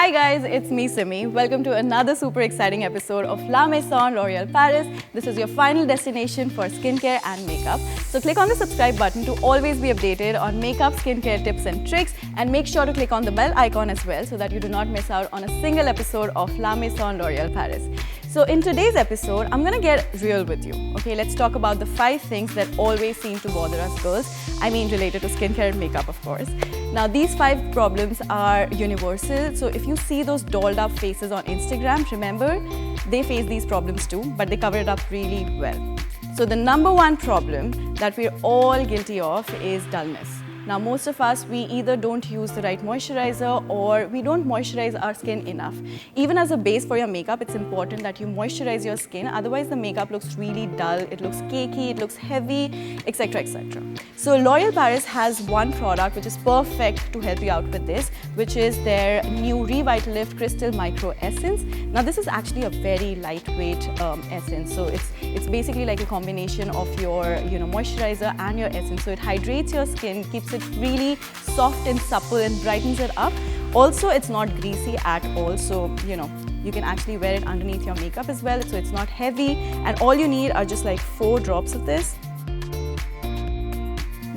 Hi guys, it's me Simmy. Welcome to another super exciting episode of La Maison L'Oréal Paris. This is your final destination for skincare and makeup. So click on the subscribe button to always be updated on makeup, skincare tips and tricks, and make sure to click on the bell icon as well so that you do not miss out on a single episode of La Maison L'Oréal Paris. So in today's episode, I'm gonna get real with you. Okay, let's talk about the 5 things that always seem to bother us girls. I mean related to skincare and makeup, of course. Now these 5 problems are universal. So if you see those dolled up faces on Instagram, remember, they face these problems too, but they cover it up really well. So the number 1 problem that we're all guilty of is dullness. Now most of us, we either don't use the right moisturizer or we don't moisturize our skin enough. Even as a base for your makeup, it's important that you moisturize your skin, otherwise the makeup looks really dull, it looks cakey, it looks heavy, etc, etc. So L'Oréal Paris has one product which is perfect to help you out with this, which is their new Revitalift Crystal Micro Essence. Now this is actually a very lightweight essence, so it's basically like a combination of your moisturizer and your essence. So it hydrates your skin, keeps it really soft and supple and brightens it up. Also, it's not greasy at all, so you can actually wear it underneath your makeup as well, so it's not heavy, and all you need are just like 4 drops of this.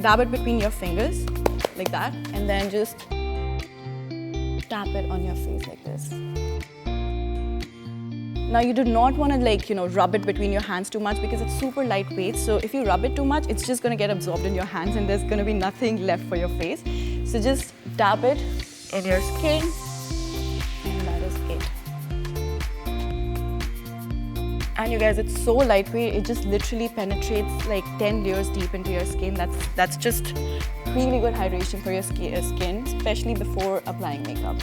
Dab it between your fingers like that, and then just tap it on your face like this. Now you do not want to rub it between your hands too much because it's super lightweight. So if you rub it too much, it's just going to get absorbed in your hands and there's going to be nothing left for your face. So just dab it in your skin and that is it. And you guys, it's so lightweight, it just literally penetrates like 10 layers deep into your skin. That's just really good hydration for your skin, especially before applying makeup.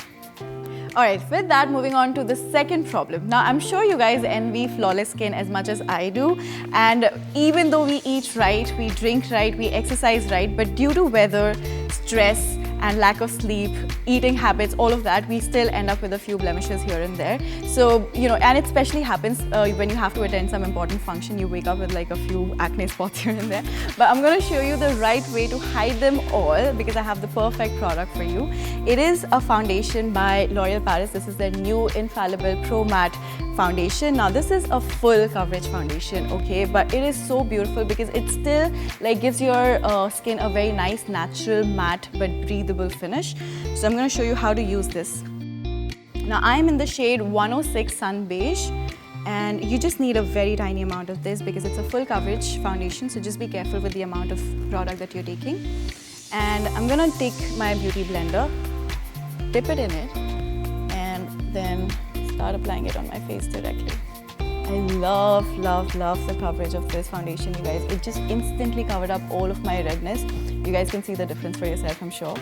Alright, with that, moving on to the second problem. Now, I'm sure you guys envy flawless skin as much as I do. And even though we eat right, we drink right, we exercise right, but due to weather, stress, and lack of sleep, eating habits, all of that, we still end up with a few blemishes here and there. So, and it especially happens when you have to attend some important function, you wake up with like a few acne spots here and there. But I'm going to show you the right way to hide them all because I have the perfect product for you. It is a foundation by L'Oréal Paris. This is their new Infallible Pro Matte foundation. Now this is a full coverage foundation, okay, but it is so beautiful because it still gives your skin a very nice natural matte but breathable finish. So I'm going to show you how to use this. Now I'm in the shade 106 Sun Beige, and you just need a very tiny amount of this because it's a full coverage foundation, so just be careful with the amount of product that you're taking. And I'm going to take my beauty blender, dip it in it, and then start applying it on my face directly. I love the coverage of this foundation, you guys. It just instantly covered up all of my redness. You guys can see the difference for yourself, I'm sure.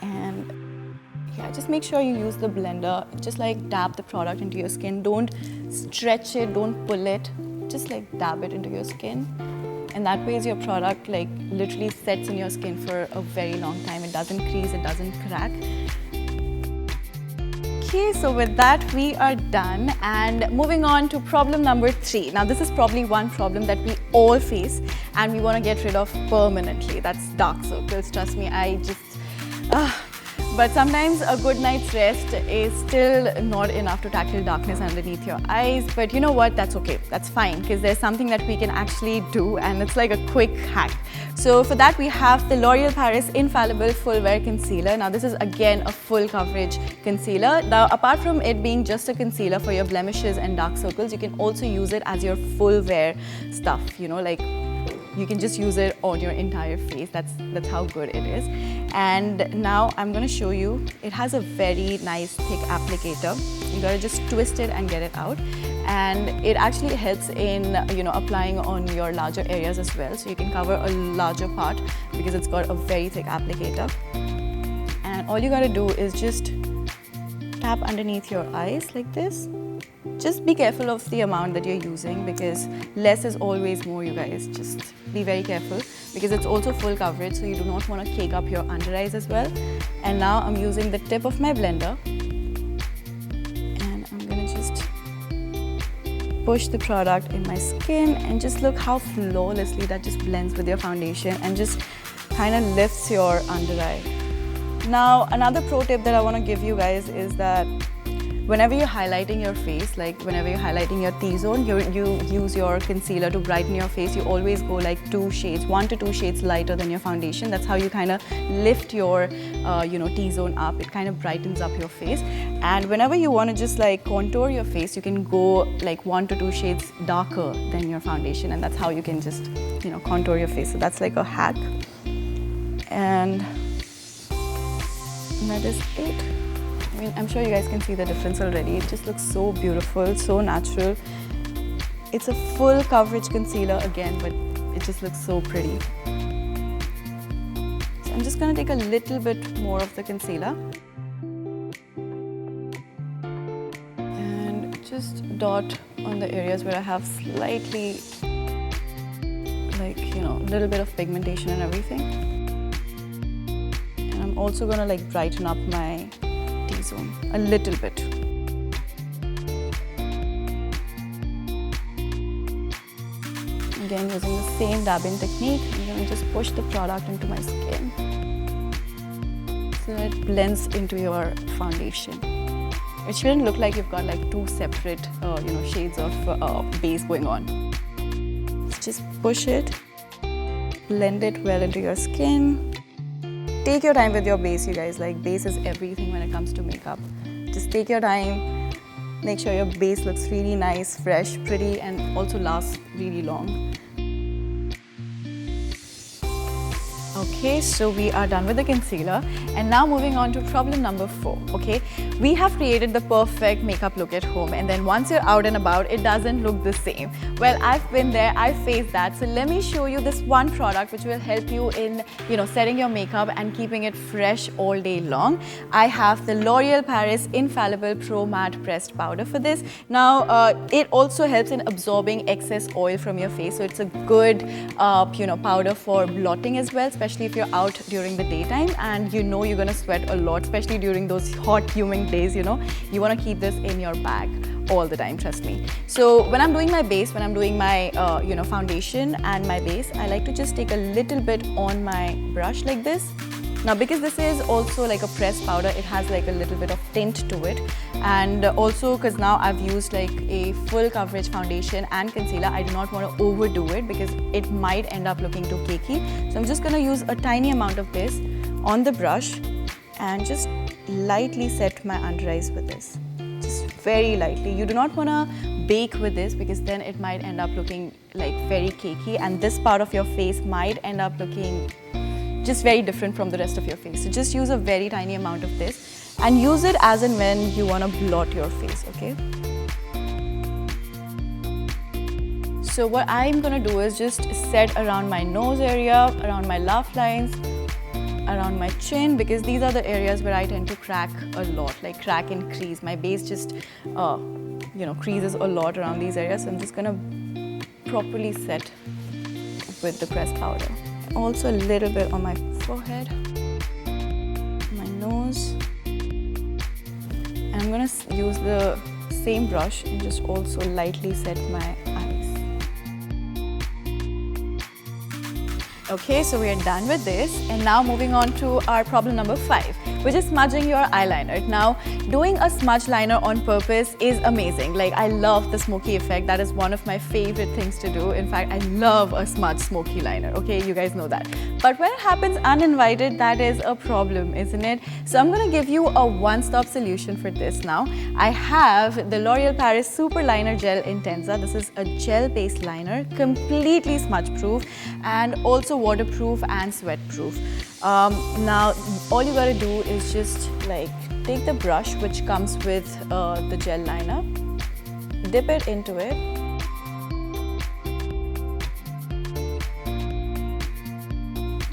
And yeah, just make sure you use the blender. Just dab the product into your skin. Don't stretch it, don't pull it. Just dab it into your skin. And that way your product literally sets in your skin for a very long time. It doesn't crease, it doesn't crack. Okay, so with that, we are done, and moving on to problem number 3. Now this is probably one problem that we all face and we want to get rid of permanently. That's dark circles. Trust me, but sometimes a good night's rest is still not enough to tackle darkness underneath your eyes. But you know what? That's okay. That's fine because there's something that we can actually do, and it's like a quick hack. So for that, we have the L'Oréal Paris Infallible Full Wear Concealer. Now this is again a full coverage concealer. Now apart from it being just a concealer for your blemishes and dark circles, you can also use it as your full wear stuff. You can just use it on your entire face. That's how good it is. And now I'm going to show you. It has a very nice thick applicator. You got to just twist it and get it out. And it actually helps in applying on your larger areas as well. So you can cover a larger part because it's got a very thick applicator. And all you got to do is just tap underneath your eyes like this. Just be careful of the amount that you're using because less is always more, you guys. Just be very careful because it's also full coverage, so you do not want to cake up your under eyes as well. And now I'm using the tip of my blender and I'm going to just push the product in my skin and just look how flawlessly that just blends with your foundation and just kind of lifts your under eye. Now, another pro tip that I want to give you guys is that whenever you're highlighting your face, like whenever you're highlighting your T-zone, you use your concealer to brighten your face. You always go like 2 shades, 1 to 2 shades lighter than your foundation. That's how you kind of lift your, T-zone up. It kind of brightens up your face. And whenever you want to just like contour your face, you can go like 1 to 2 shades darker than your foundation, and that's how you can just, contour your face. So that's like a hack. And that is it. I mean, I'm sure you guys can see the difference already. It just looks so beautiful, so natural. It's a full coverage concealer again, but it just looks so pretty. So I'm just gonna take a little bit more of the concealer and just dot on the areas where I have slightly, a little bit of pigmentation and everything. And I'm also gonna like brighten up my T-zone a little bit. Again, using the same dabbing technique, I'm going to just push the product into my skin so that it blends into your foundation. It shouldn't look like you've got like 2 separate, shades of base going on. Just push it, blend it well into your skin. Take your time with your base, you guys. Like, base is everything when it comes to makeup. Just take your time. Make sure your base looks really nice, fresh, pretty, and also lasts really long. Okay, so we are done with the concealer, and now moving on to problem number 4, okay? We have created the perfect makeup look at home, and then once you're out and about, it doesn't look the same. Well, I've been there, I've faced that, so let me show you this one product which will help you in, setting your makeup and keeping it fresh all day long. I have the L'Oreal Paris Infallible Pro Matte Pressed Powder for this. Now, it also helps in absorbing excess oil from your face, so it's a good, powder for blotting as well, especially if you're out during the daytime and you're going to sweat a lot, especially during those hot, humid days, you want to keep this in your bag all the time, trust me. So when I'm doing my base, when I'm doing my, foundation and my base, I like to just take a little bit on my brush like this. Now, because this is also like a pressed powder, it has like a little bit of tint to it. And also because now I've used like a full coverage foundation and concealer, I do not want to overdo it because it might end up looking too cakey. So I'm just going to use a tiny amount of this on the brush and just lightly set my under eyes with this. Just very lightly. You do not want to bake with this because then it might end up looking like very cakey, and this part of your face might end up looking just very different from the rest of your face. So just use a very tiny amount of this and use it as and when you want to blot your face, okay? So what I'm going to do is just set around my nose area, around my laugh lines, around my chin, because these are the areas where I tend to crack a lot, like crack and crease. My base just, creases a lot around these areas. So I'm just going to properly set with the pressed powder. Also a little bit on my forehead, my nose. And I'm going to use the same brush and just also lightly set my eyes. Okay, so we are done with this, and now moving on to our problem number 5, which is smudging your eyeliner. Now, doing a smudge liner on purpose is amazing. Like, I love the smoky effect. That is one of my favorite things to do. In fact, I love a smudge smoky liner, okay? You guys know that. But when it happens uninvited, that is a problem, isn't it? So I'm gonna give you a one-stop solution for this now. I have the L'Oreal Paris Super Liner Gel Intensa. This is a gel-based liner, completely smudge-proof and also waterproof and sweat-proof. Now, all you gotta do is just like take the brush which comes with the gel liner, dip it into it,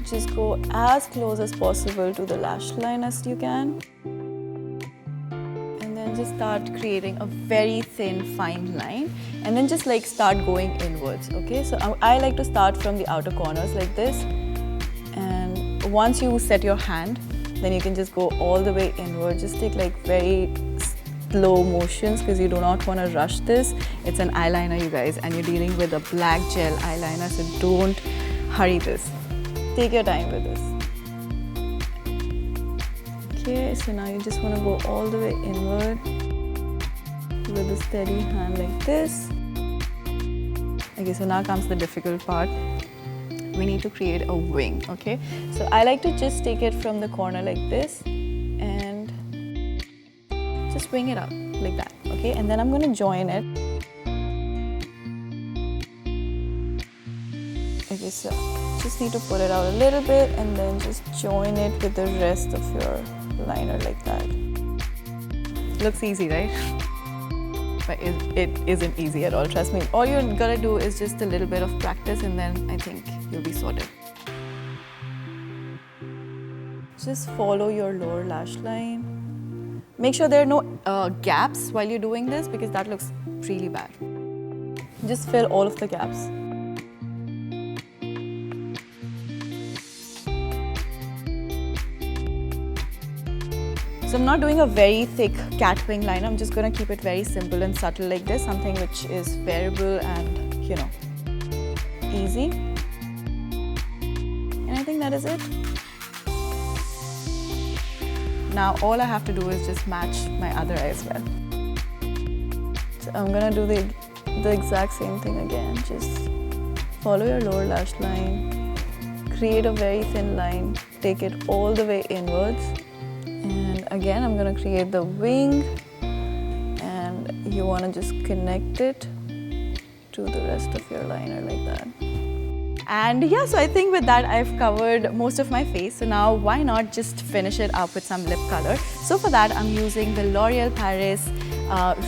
just go as close as possible to the lash line as you can, and then just start creating a very thin, fine line, and then just like start going inwards, okay? So I like to start from the outer corners like this, and once you set your hand, then you can just go all the way inward. Just take like very slow motions because you do not want to rush this. It's an eyeliner, you guys, and you're dealing with a black gel eyeliner, so don't hurry this. Take your time with this. Okay, so now you just want to go all the way inward with a steady hand like this. Okay, so now comes the difficult part. We need to create a wing, okay? So I like to just take it from the corner like this and just wing it up like that, okay? And then I'm going to join it. Okay, so just need to pull it out a little bit and then just join it with the rest of your liner like that. Looks easy, right? But it isn't easy at all, trust me. All you're gonna do is just a little bit of practice and then I think you'll be sorted. Just follow your lower lash line. Make sure there are no gaps while you're doing this because that looks really bad. Just fill all of the gaps. So I'm not doing a very thick cat wing liner. I'm just going to keep it very simple and subtle like this, something which is wearable and, you know, easy. And I think that is it. Now all I have to do is just match my other eye as well. So I'm going to do the exact same thing again. Just follow your lower lash line, create a very thin line, take it all the way inwards. And again, I'm going to create the wing and you want to just connect it to the rest of your liner like that. And yeah, so I think with that, I've covered most of my face. So now why not just finish it up with some lip color? So for that, I'm using the L'Oreal Paris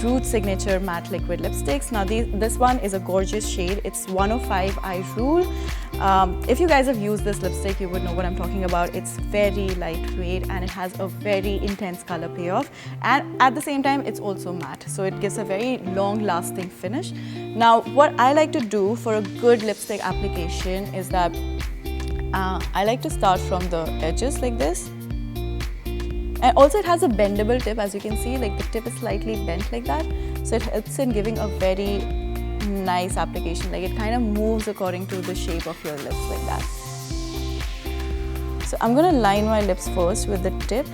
Root Signature Matte Liquid Lipsticks. Now this one is a gorgeous shade. It's 105 I Rule. If you guys have used this lipstick, you would know what I'm talking about. It's very lightweight and it has a very intense color payoff. And at the same time, it's also matte. So it gives a very long-lasting finish. Now, what I like to do for a good lipstick application is that I like to start from the edges like this. And also it has a bendable tip, as you can see, like the tip is slightly bent like that. So it helps in giving a very nice application, like it kind of moves according to the shape of your lips like that. So I'm going to line my lips first with the tip.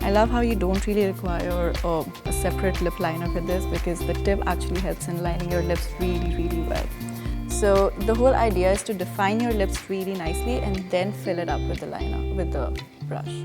I love how you don't really require a separate lip liner for this because the tip actually helps in lining your lips really, really well. So the whole idea is to define your lips really nicely and then fill it up with the liner, with the brush.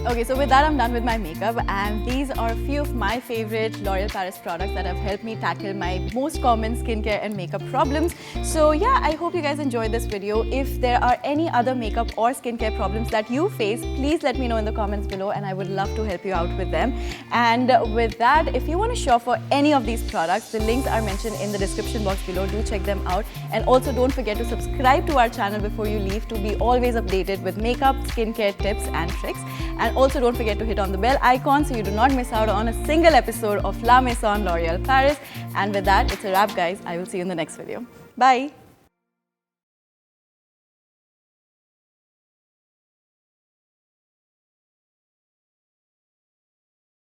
Okay, so with that, I'm done with my makeup, and these are a few of my favorite L'Oreal Paris products that have helped me tackle my most common skincare and makeup problems. So yeah, I hope you guys enjoyed this video. If there are any other makeup or skincare problems that you face, please let me know in the comments below and I would love to help you out with them. And with that, if you want to shop for any of these products, the links are mentioned in the description box below. Do check them out. And also don't forget to subscribe to our channel before you leave to be always updated with makeup, skincare tips and tricks. And also don't forget to hit on the bell icon so you do not miss out on a single episode of La Maison L'Oreal Paris. And with that, it's a wrap, guys. I will see you in the next video. Bye.